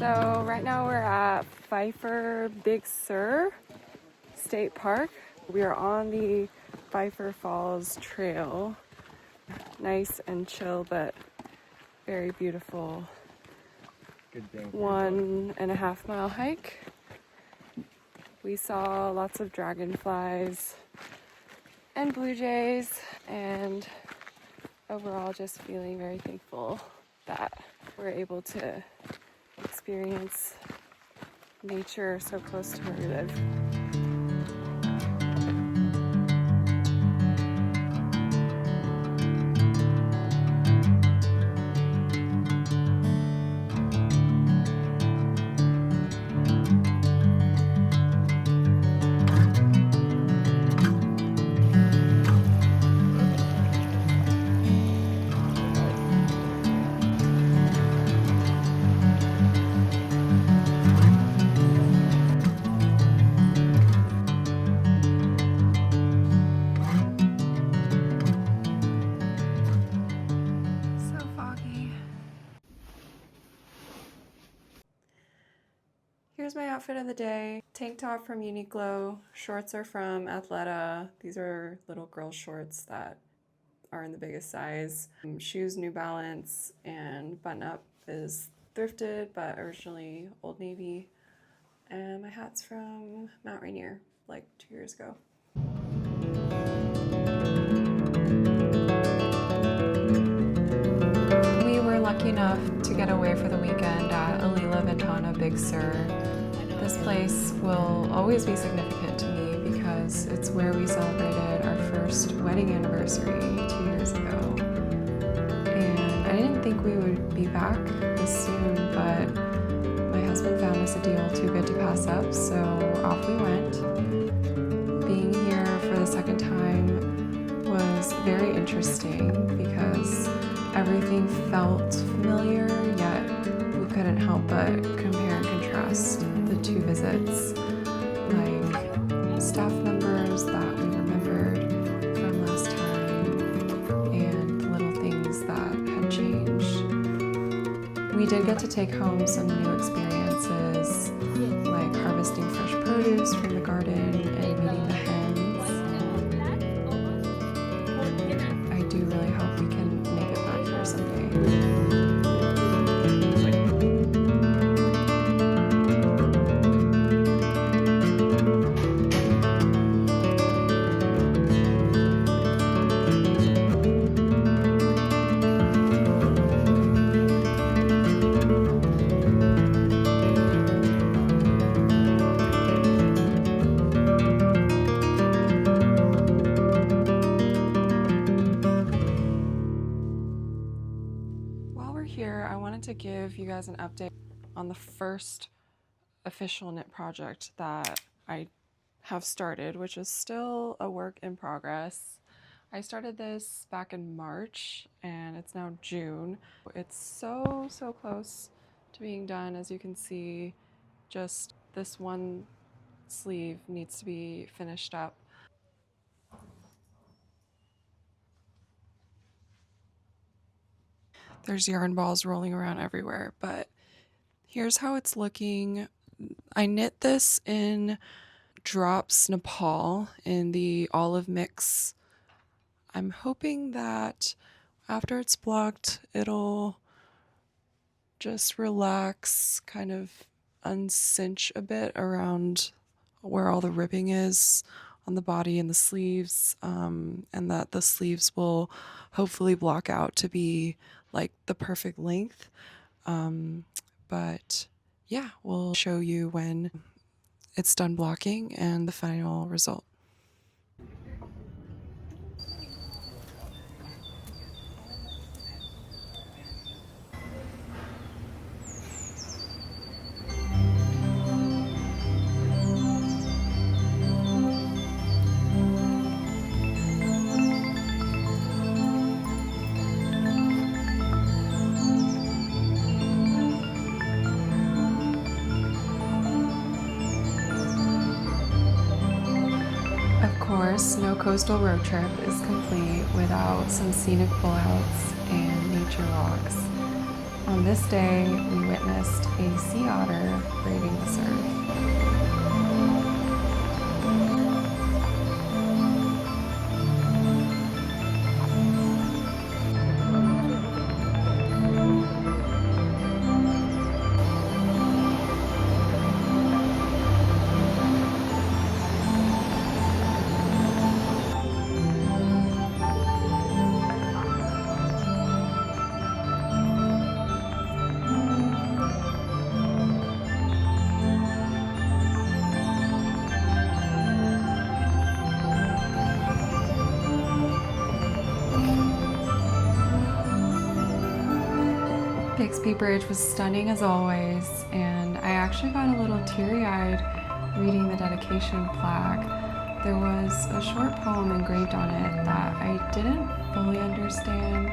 So right now we're at Pfeiffer Big Sur State Park. We are on the Pfeiffer Falls Trail. Nice and chill, but very beautiful. Good thing. 1.5 mile hike. We saw lots of dragonflies and blue jays, and overall just feeling very thankful that we're able to experience nature so close to where we live. Here's my outfit of the day. Tank top from Uniqlo, shorts are from Athleta. These are little girl shorts that are in the biggest size. Shoes New Balance, and button up is thrifted but originally Old Navy. And my hat's from Mount Rainier, like 2 years ago. We were lucky enough to get away for the weekend at Alila Ventana Big Sur. This place will always be significant to me because it's where we celebrated our first wedding anniversary 2 years ago. And I didn't think we would be back this soon, but my husband found us a deal too good to pass up, so off we went. Being here for the second time was very interesting because everything felt familiar, yet we couldn't help but compare and contrast the two visits, like staff members that we remembered from last time and the little things that had changed. We did get to take home some new experiences, like harvesting fresh produce from the garden and meeting the hens. I do really hope we can make it back here someday. Here, I wanted to give you guys an update on the first official knit project that I have started, which is still a work in progress. I started this back in March and it's now June. It's so close to being done. As you can see, just this one sleeve needs to be finished up. There's yarn balls rolling around everywhere, but here's how it's looking. I knit this in Drops Nepal in the olive mix. I'm hoping that after it's blocked, it'll just relax, kind of uncinch a bit around where all the ribbing is on the body and the sleeves, and that the sleeves will hopefully block out to be like the perfect length. But yeah, we'll show you when it's done blocking and the final result. Of course, no coastal road trip is complete without some scenic pullouts and nature walks. On this day, we witnessed a sea otter braving the surf. Bixby Bridge was stunning as always, and I actually got a little teary-eyed reading the dedication plaque. There was a short poem engraved on it that I didn't fully understand,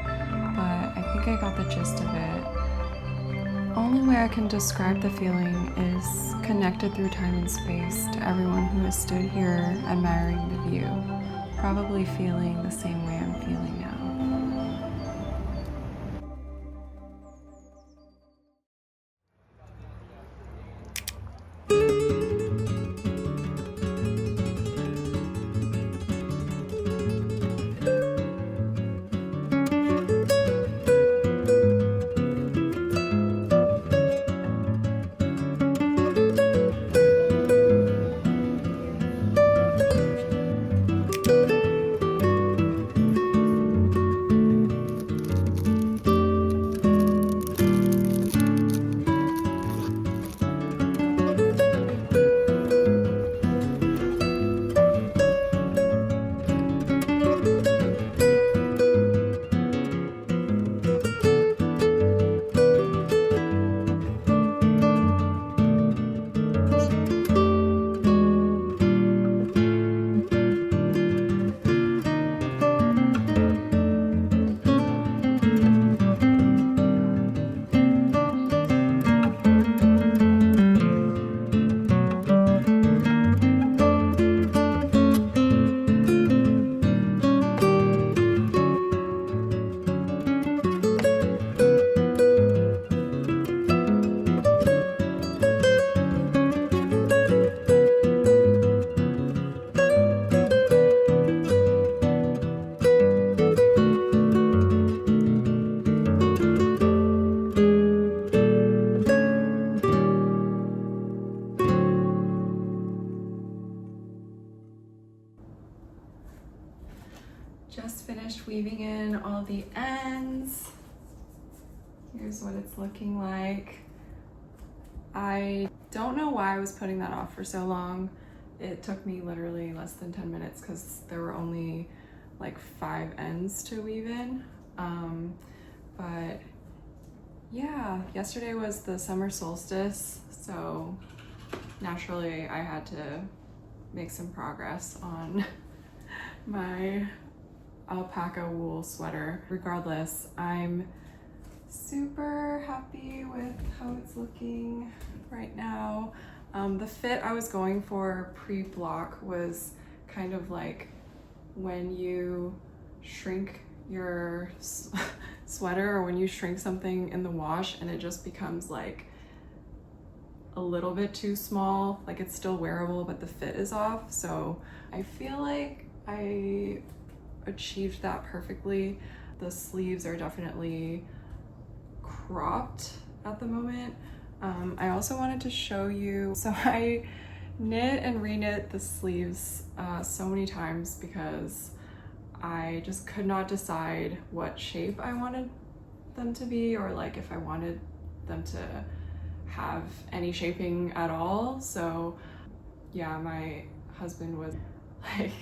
but I think I got the gist of it. Only way I can describe the feeling is connected through time and space to everyone who has stood here admiring the view, probably feeling the same way I'm feeling now. Just finished weaving in all the ends. Here's what it's looking like. I don't know why I was putting that off for so long. It took me literally less than 10 minutes because there were only like 5 ends to weave in. But yeah, yesterday was the summer solstice, so naturally I had to make some progress on my alpaca wool sweater. Regardless, I'm super happy with how it's looking right now. The fit I was going for pre-block was kind of like when you shrink your sweater or when you shrink something in the wash and it just becomes like a little bit too small, like it's still wearable but the fit is off. So I feel like I achieved that perfectly. The sleeves are definitely cropped at the moment. I also wanted to show you, so I knit and reknit the sleeves so many times because I just could not decide what shape I wanted them to be, or like if I wanted them to have any shaping at all. So yeah, my husband was like,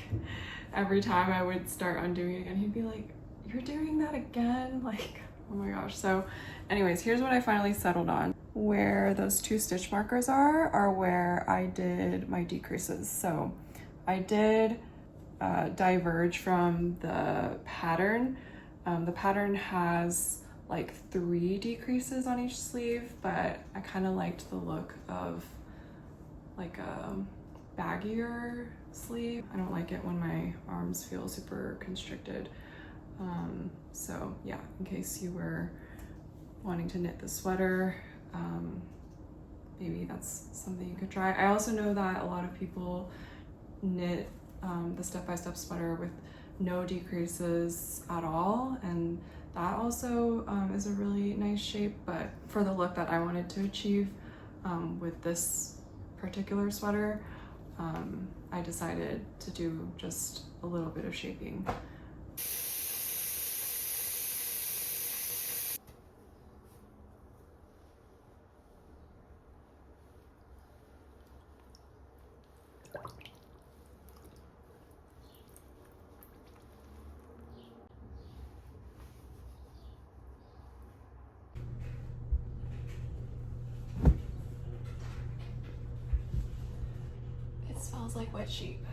every time I would start undoing it again, he'd be like, "You're doing that again?" Like, oh my gosh. So anyways, here's what I finally settled on. Where those 2 stitch markers are where I did my decreases. So I did diverge from the pattern. The pattern has like 3 decreases on each sleeve, but I kind of liked the look of like a baggier sleeve. I don't like it when my arms feel super constricted. So yeah, in case you were wanting to knit the sweater, maybe that's something you could try. I also know that a lot of people knit the step-by-step sweater with no decreases at all, and that also is a really nice shape. But for the look that I wanted to achieve with this particular sweater, I decided to do just a little bit of shaping. It smells like wet sheep.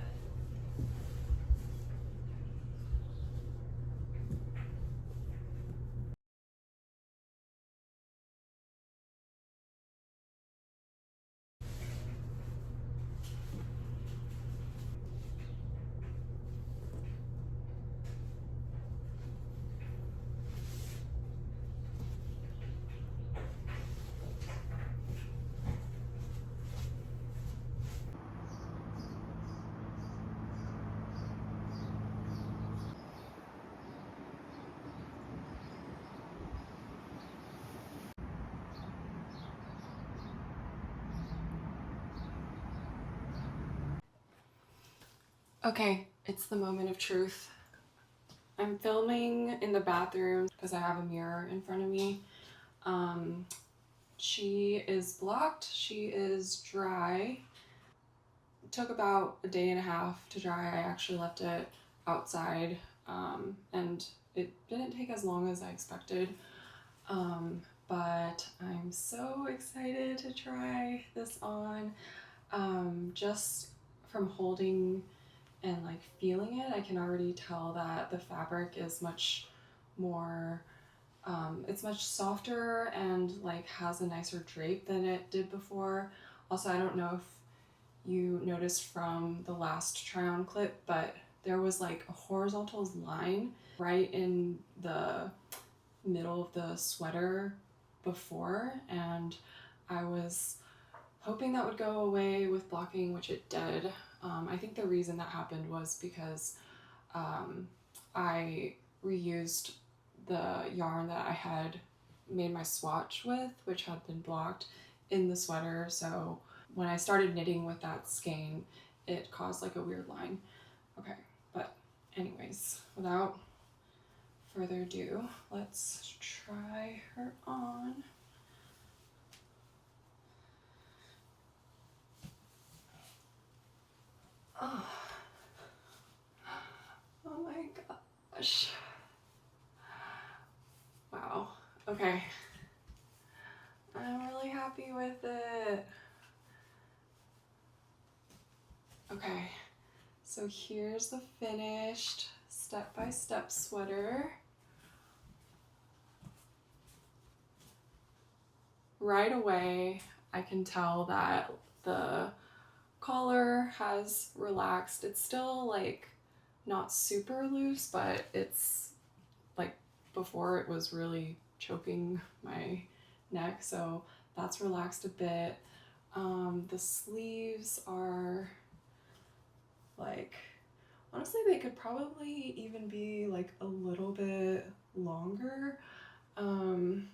Okay, it's the moment of truth. I'm filming in the bathroom because I have a mirror in front of me. She is blocked, she is dry. It took about a day and a half to dry. I actually left it outside, and it didn't take as long as I expected. But I'm so excited to try this on. Just from holding and like feeling it, I can already tell that the fabric is much more, it's much softer and like has a nicer drape than it did before. Also, I don't know if you noticed from the last try on clip, but there was like a horizontal line right in the middle of the sweater before, and I was hoping that would go away with blocking, which it did. I think the reason that happened was because I reused the yarn that I had made my swatch with, which had been blocked in the sweater. So when I started knitting with that skein, it caused like a weird line. Okay, but anyways, without further ado, let's try her on. Oh, oh my gosh. Wow, okay. I'm really happy with it. Okay, so here's the finished step-by-step sweater. Right away, I can tell that the collar has relaxed. It's still like not super loose, but it's like before it was really choking my neck, so that's relaxed a bit. The sleeves are like, honestly, they could probably even be like a little bit longer,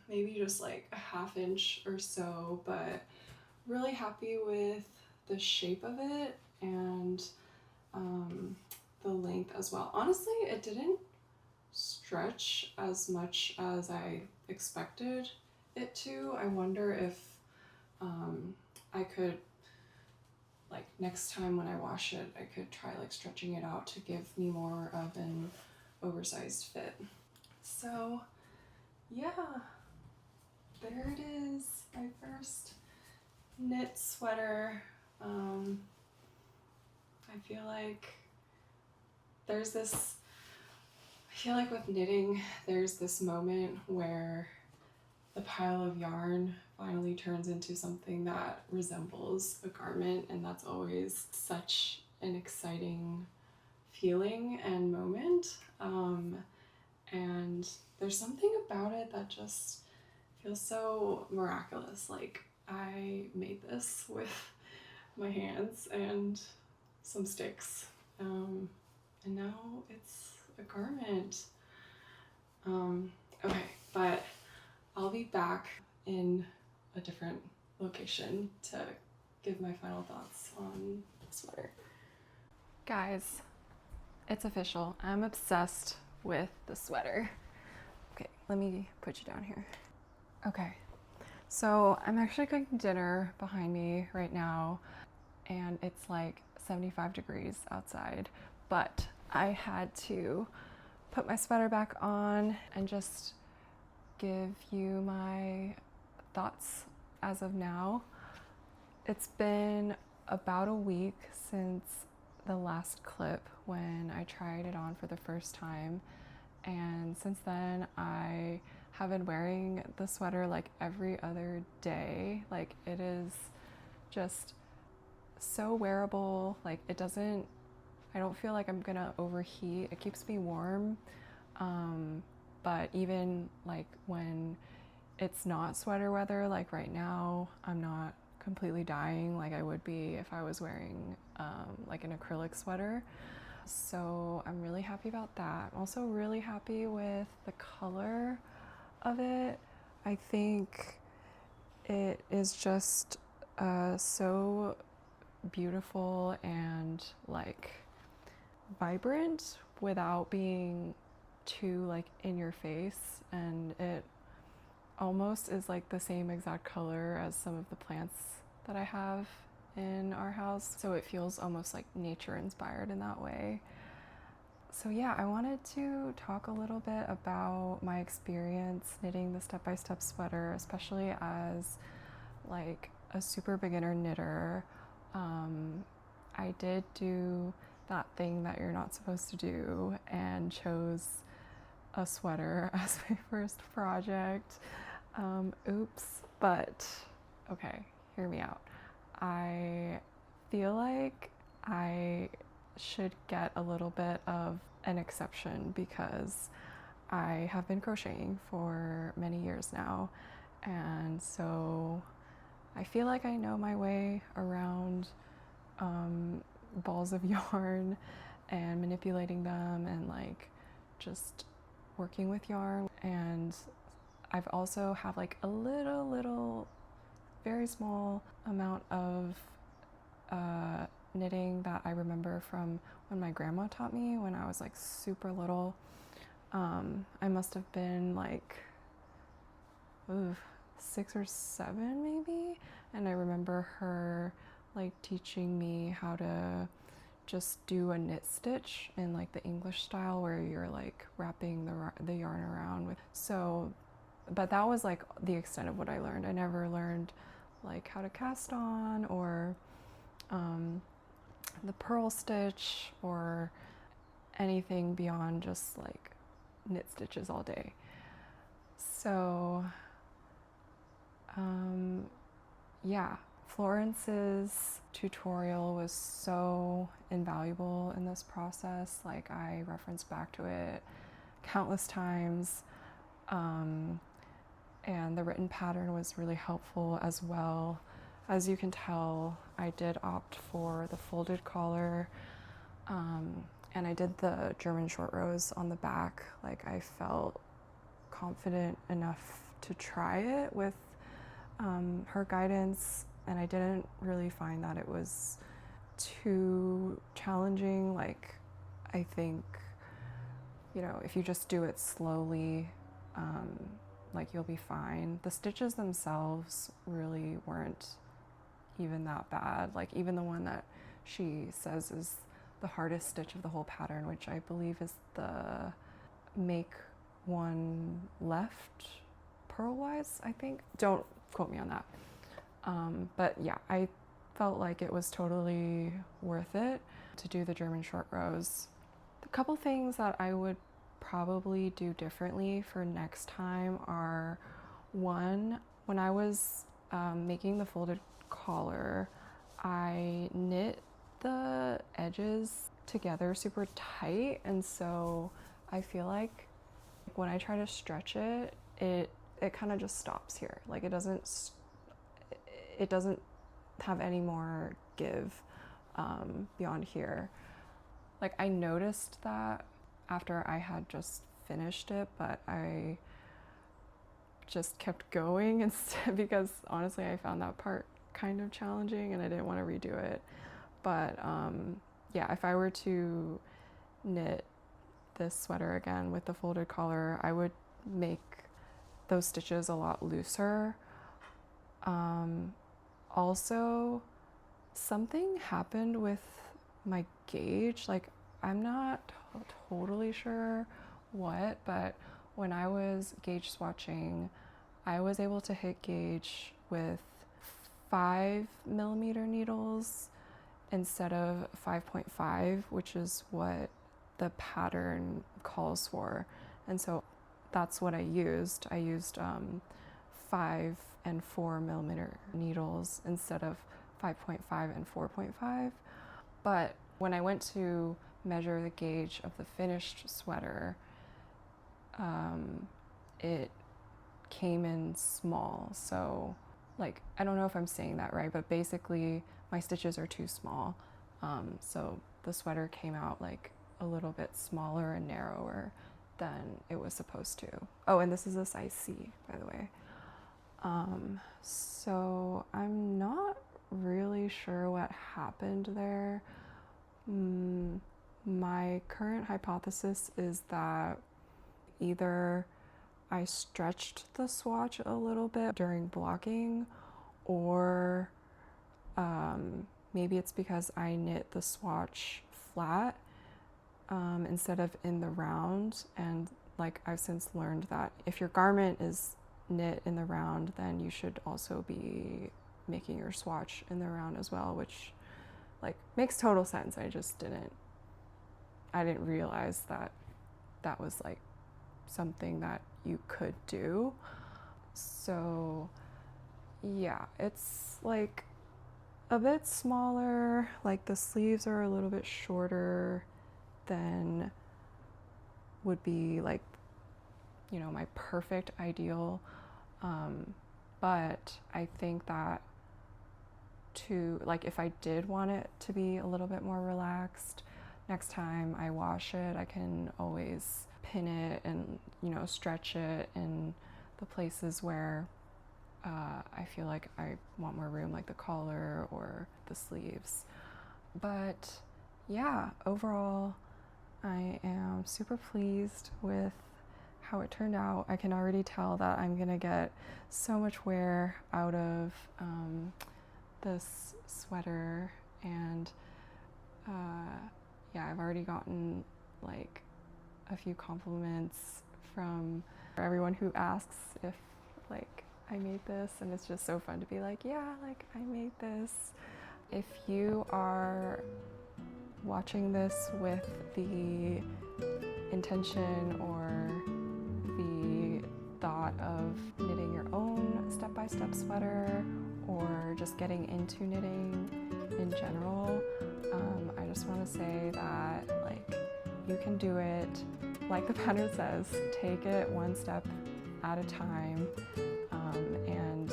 maybe just like a ½ inch or so, but really happy with the shape of it and the length as well. Honestly, it didn't stretch as much as I expected it to. I wonder if I could, like next time when I wash it, I could try like stretching it out to give me more of an oversized fit. So yeah, there it is, my first knit sweater. I feel like there's this, I feel like with knitting, there's this moment where the pile of yarn finally turns into something that resembles a garment, and that's always such an exciting feeling and moment. And there's something about it that just Feels so miraculous, like I made this with my hands and some sticks, and now it's a garment. Okay, but I'll be back in a different location to give my final thoughts on the sweater. Guys, it's official. I'm obsessed with the sweater. Okay, let me put you down here. Okay, so I'm actually cooking dinner behind me right now, and it's like 75 degrees outside, but I had to put my sweater back on and just give you my thoughts as of now. It's been about a week since the last clip when I tried it on for the first time, and since then I have been wearing the sweater like every other day. Like, it is just so wearable. Like, I don't feel like I'm gonna overheat. It keeps me warm, but even like when it's not sweater weather, like right now, I'm not completely dying like I would be if I was wearing like an acrylic sweater. So I'm really happy about that. I'm also really happy with the color of it. I think it is just so beautiful and like vibrant without being too like in your face, and it almost is like the same exact color as some of the plants that I have in our house, so it feels almost like nature inspired in that way. So yeah, I wanted to talk a little bit about my experience knitting the step-by-step sweater, especially as like a super beginner knitter. I did do that thing that you're not supposed to do and chose a sweater as my first project. Oops, but okay, hear me out. I feel like I should get a little bit of an exception because I have been crocheting for many years now, and so I feel like I know my way around balls of yarn and manipulating them and like just working with yarn. And I've also have like a little very small amount of knitting that I remember from when my grandma taught me when I was like super little. I must have been like 6 or 7 maybe, and I remember her like teaching me how to just do a knit stitch in like the English style where you're like wrapping the yarn around with. So, but that was like the extent of what I learned. I never learned like how to cast on or the purl stitch or anything beyond just like knit stitches all day. So yeah, Florence's tutorial was so invaluable in this process. Like, I referenced back to it countless times, and the written pattern was really helpful as well. As you can tell, I did opt for the folded collar, and I did the German short rows on the back. Like, I felt confident enough to try it with her guidance, and I didn't really find that it was too challenging. Like, I think, you know, if you just do it slowly, like, you'll be fine. The stitches themselves really weren't even that bad. Like, even the one that she says is the hardest stitch of the whole pattern, which I believe is the make one left purlwise, I think. Don't quote me on that. But yeah, I felt like it was totally worth it to do the German short rows. A couple things that I would probably do differently for next time are, one, when I was making the folded collar, I knit the edges together super tight, and so I feel like when I try to stretch it, it it kind of just stops here. Like it doesn't have any more give beyond here. Like I noticed that after I had just finished it, but I just kept going instead because honestly I found that part kind of challenging and I didn't want to redo it. But yeah, if I were to knit this sweater again with the folded collar, I would make those stitches a lot looser. Also, something happened with my gauge. Like I'm not totally sure what, but when I was gauge swatching, I was able to hit gauge with 5mm needles instead of 5.5, which is what the pattern calls for. And so that's what I used. I used 5 and 4mm needles instead of 5.5 and 4.5. But when I went to measure the gauge of the finished sweater, it came in small. So like, I don't know if I'm saying that right, but basically my stitches are too small. So the sweater came out like a little bit smaller and narrower than it was supposed to. Oh, and this is a size C, by the way. So I'm not really sure what happened there. My current hypothesis is that either I stretched the swatch a little bit during blocking, or maybe it's because I knit the swatch flat instead of in the round. And like I've since learned that if your garment is knit in the round, then you should also be making your swatch in the round as well, which like makes total sense. I didn't realize that that was like something that you could do. So yeah, it's like a bit smaller, like the sleeves are a little bit shorter than would be like, you know, my perfect ideal. But I think that if I did want it to be a little bit more relaxed, next time I wash it, I can always pin it and, you know, stretch it in the places where I feel like I want more room, like the collar or the sleeves. But yeah, overall, I am super pleased with how it turned out. I can already tell that I'm gonna get so much wear out of this sweater, and yeah, I've already gotten like a few compliments from everyone who asks if like I made this, and it's just so fun to be like, yeah, like I made this. If you are watching this with the intention or the thought of knitting your own step-by-step sweater, or just getting into knitting in general, I just want to say that like you can do it. Like the pattern says, take it one step at a time. And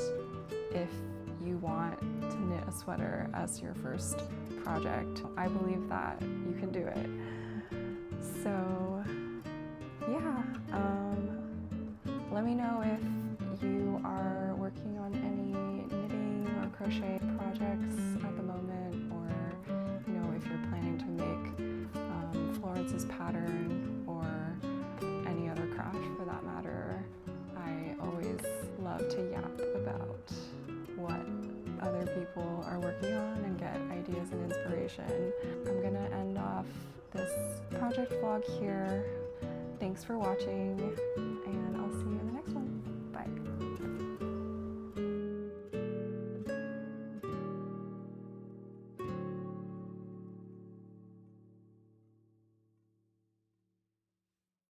if you want to knit a sweater as your first project, I believe that you can do it. So yeah, let me know if you are working on any knitting or crochet projects at the moment, or you know, if you're planning to make Florence's pattern or any other craft for that matter. I always love to yap about what other people are working on and get ideas and inspiration. I'm gonna end off this project vlog here. Thanks for watching.